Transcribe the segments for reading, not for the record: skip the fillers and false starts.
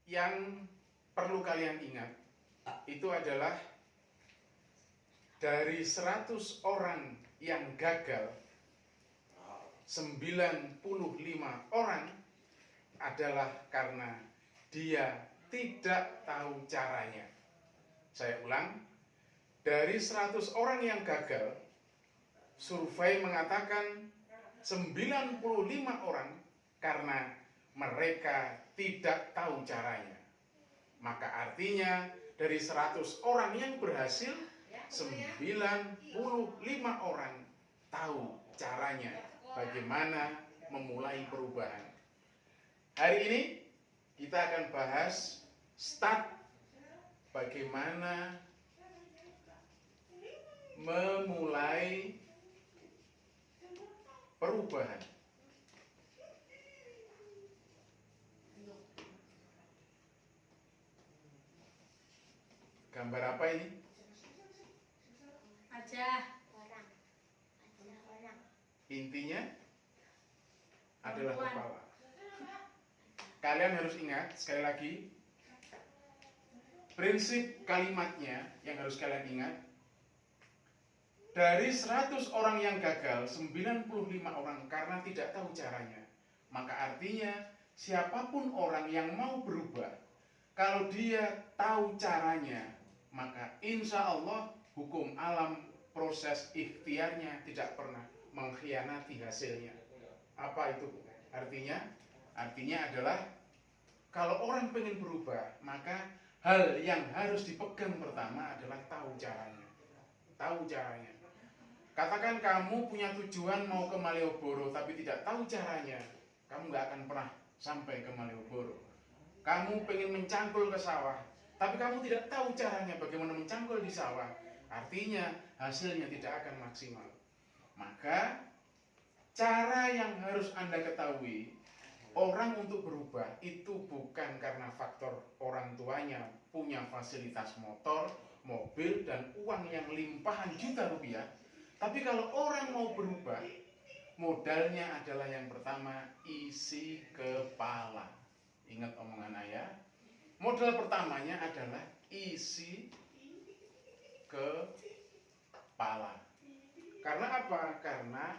Yang perlu kalian ingat itu adalah dari 100 orang yang gagal, 95 orang adalah karena dia tidak tahu caranya. Saya ulang, dari 100 orang yang gagal, survei mengatakan 95 orang karena mereka tidak tahu caranya. Maka artinya dari 100 orang yang berhasil, 95 orang tahu caranya bagaimana memulai perubahan. Hari ini kita akan bahas start bagaimana memulai perubahan. Gambar apa ini? Orang. Intinya adalah kepala. Kalian harus ingat sekali lagi, prinsip kalimatnya yang harus kalian ingat. Dari 100 orang yang gagal, 95 orang karena tidak tahu caranya. Maka artinya siapapun orang yang mau berubah, kalau dia tahu caranya, maka insya Allah hukum alam proses ikhtiarnya tidak pernah mengkhianati hasilnya. Apa itu artinya? Artinya adalah kalau orang pengen berubah, maka hal yang harus dipegang pertama adalah tahu caranya. Tahu caranya. Katakan kamu punya tujuan mau ke Malioboro tapi tidak tahu caranya, kamu nggak akan pernah sampai ke Malioboro. Kamu pengen mencangkul ke sawah, tapi kamu tidak tahu caranya bagaimana mencangkul di sawah, artinya hasilnya tidak akan maksimal. Maka cara yang harus Anda ketahui, orang untuk berubah itu bukan karena faktor orang tuanya punya fasilitas motor, mobil, dan uang yang limpahan juta rupiah. Tapi kalau orang mau berubah, modalnya adalah yang pertama, isi kepala. Ingat omongan ayah, modal pertamanya adalah isi kepala. Karena apa? Karena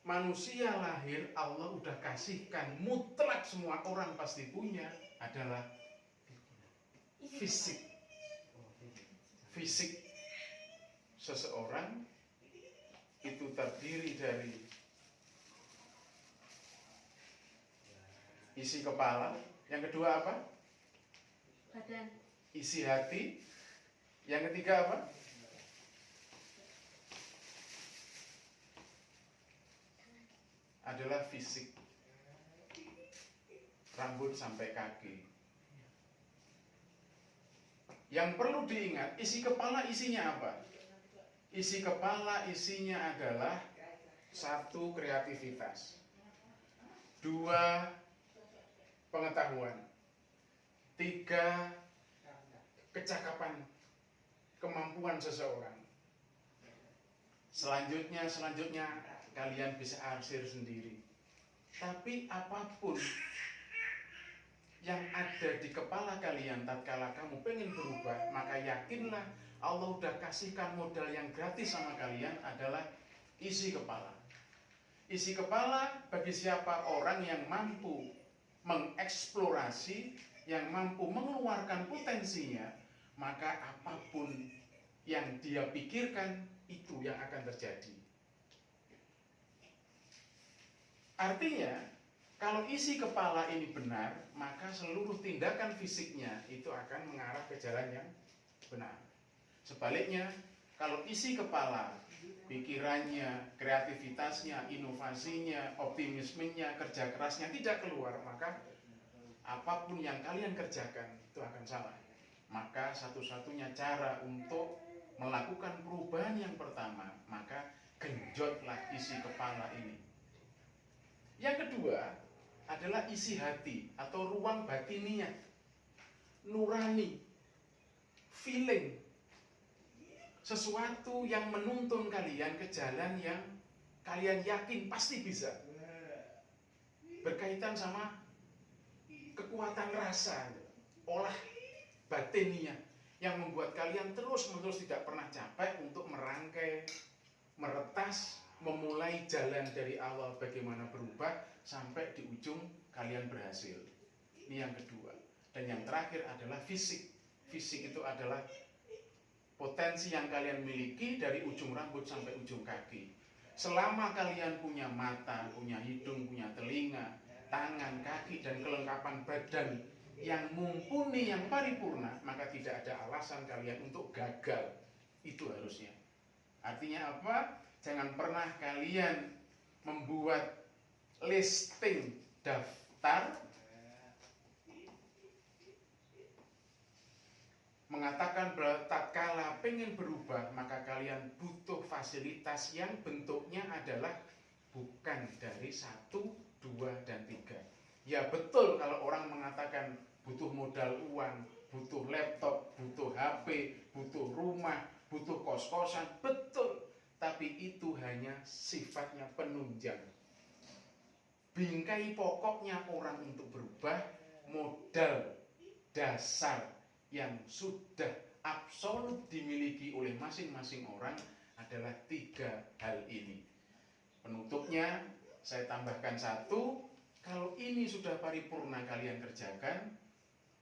manusia lahir Allah udah kasihkan mutlak, semua orang pasti punya, adalah fisik. Fisik seseorang itu terdiri dari isi kepala, yang kedua apa? Badan. Isi hati, yang ketiga apa? Adalah fisik, rambut sampai kaki. Yang perlu diingat, isi kepala isinya apa? Isi kepala isinya adalah 1, kreativitas, 2, pengetahuan, 3, kecakapan, kemampuan seseorang. Selanjutnya kalian bisa arsir sendiri. Tapi apapun yang ada di kepala kalian tatkala kamu pengen berubah, maka yakinlah Allah udah kasihkan modal yang gratis sama kalian adalah isi kepala. Isi kepala bagi siapa orang yang mampu mengeksplorasi, yang mampu mengeluarkan potensinya, maka apapun yang dia pikirkan itu yang akan terjadi. Artinya, kalau isi kepala ini benar, maka seluruh tindakan fisiknya itu akan mengarah ke jalan yang benar. Sebaliknya, kalau isi kepala, pikirannya, kreativitasnya, inovasinya, optimismenya, kerja kerasnya tidak keluar, maka apapun yang kalian kerjakan itu akan salah. Maka satu-satunya cara untuk melakukan perubahan yang pertama, maka genjotlah isi kepala ini. Yang kedua adalah isi hati atau ruang batiniah, nurani, feeling, sesuatu yang menuntun kalian ke jalan yang kalian yakin pasti bisa. Berkaitan sama kekuatan rasa. olah batiniah yang membuat kalian terus-menerus tidak pernah capek untuk merangkai, meretas, memulai jalan dari awal bagaimana berubah sampai di ujung kalian berhasil. Ini yang kedua. Dan yang terakhir adalah fisik. Fisik itu adalah potensi yang kalian miliki dari ujung rambut sampai ujung kaki. Selama kalian punya mata, punya hidung, punya telinga, tangan, kaki, dan kelengkapan badan yang mumpuni, yang paripurna, maka tidak ada alasan kalian untuk gagal. Itu harusnya. Artinya apa? Jangan pernah kalian membuat listing daftar mengatakan bahwa tatkala pengen berubah maka kalian butuh fasilitas yang bentuknya adalah bukan dari 1, 2, dan 3. Ya betul kalau orang mengatakan butuh modal uang, butuh laptop, butuh HP, butuh rumah, butuh kos-kosan, betul. Tapi itu hanya sifatnya penunjang. Bingkai pokoknya orang untuk berubah, modal dasar yang sudah absolut dimiliki oleh masing-masing orang adalah 3 hal ini. Penutupnya saya tambahkan 1, kalau ini sudah paripurna kalian kerjakan,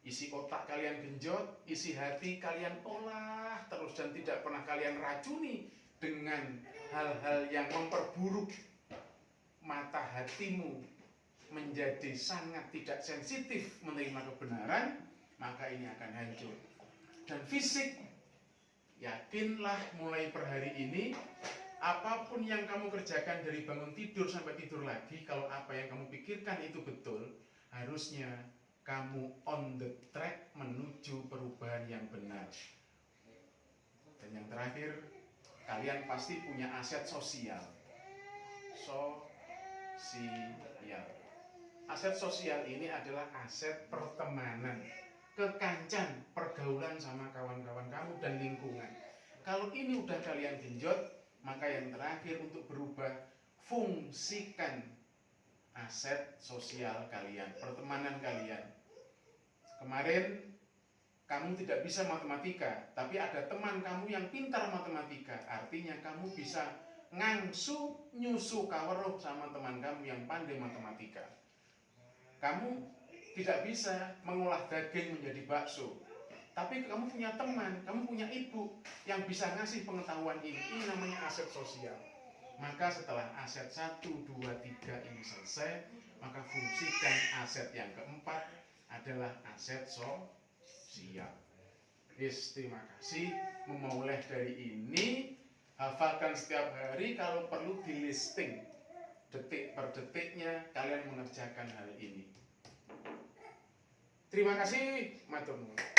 isi otak kalian genjot, isi hati kalian olah terus dan tidak pernah kalian racuni dengan hal-hal yang memperburuk mata hatimu menjadi sangat tidak sensitif menerima kebenaran, maka ini akan hancur. Dan fisik, yakinlah mulai per hari ini, apapun yang kamu kerjakan dari bangun tidur sampai tidur lagi, kalau apa yang kamu pikirkan itu betul, harusnya kamu on the track menuju perubahan yang benar. Dan yang terakhir, kalian pasti punya aset sosial. Aset sosial ini adalah aset pertemanan, kekancan, pergaulan sama kawan-kawan kamu dan lingkungan. Kalau ini udah kalian genjot, maka yang terakhir untuk berubah, fungsikan aset sosial kalian, pertemanan kalian. Kemarin kamu tidak bisa matematika, tapi ada teman kamu yang pintar matematika, artinya kamu bisa ngangsu nyusu kaweruh sama teman kamu yang pandai matematika. Kamu tidak bisa mengolah daging menjadi bakso, tapi kamu punya teman, kamu punya ibu yang bisa ngasih pengetahuan ini namanya aset sosial. Maka setelah aset 1, 2, 3 ini selesai, maka fungsikan aset yang keempat adalah aset sosial. Terima kasih, memulai dari ini, hafalkan setiap hari, kalau perlu di listing detik per detiknya kalian mengerjakan hal ini. Terima kasih, matur nuwun.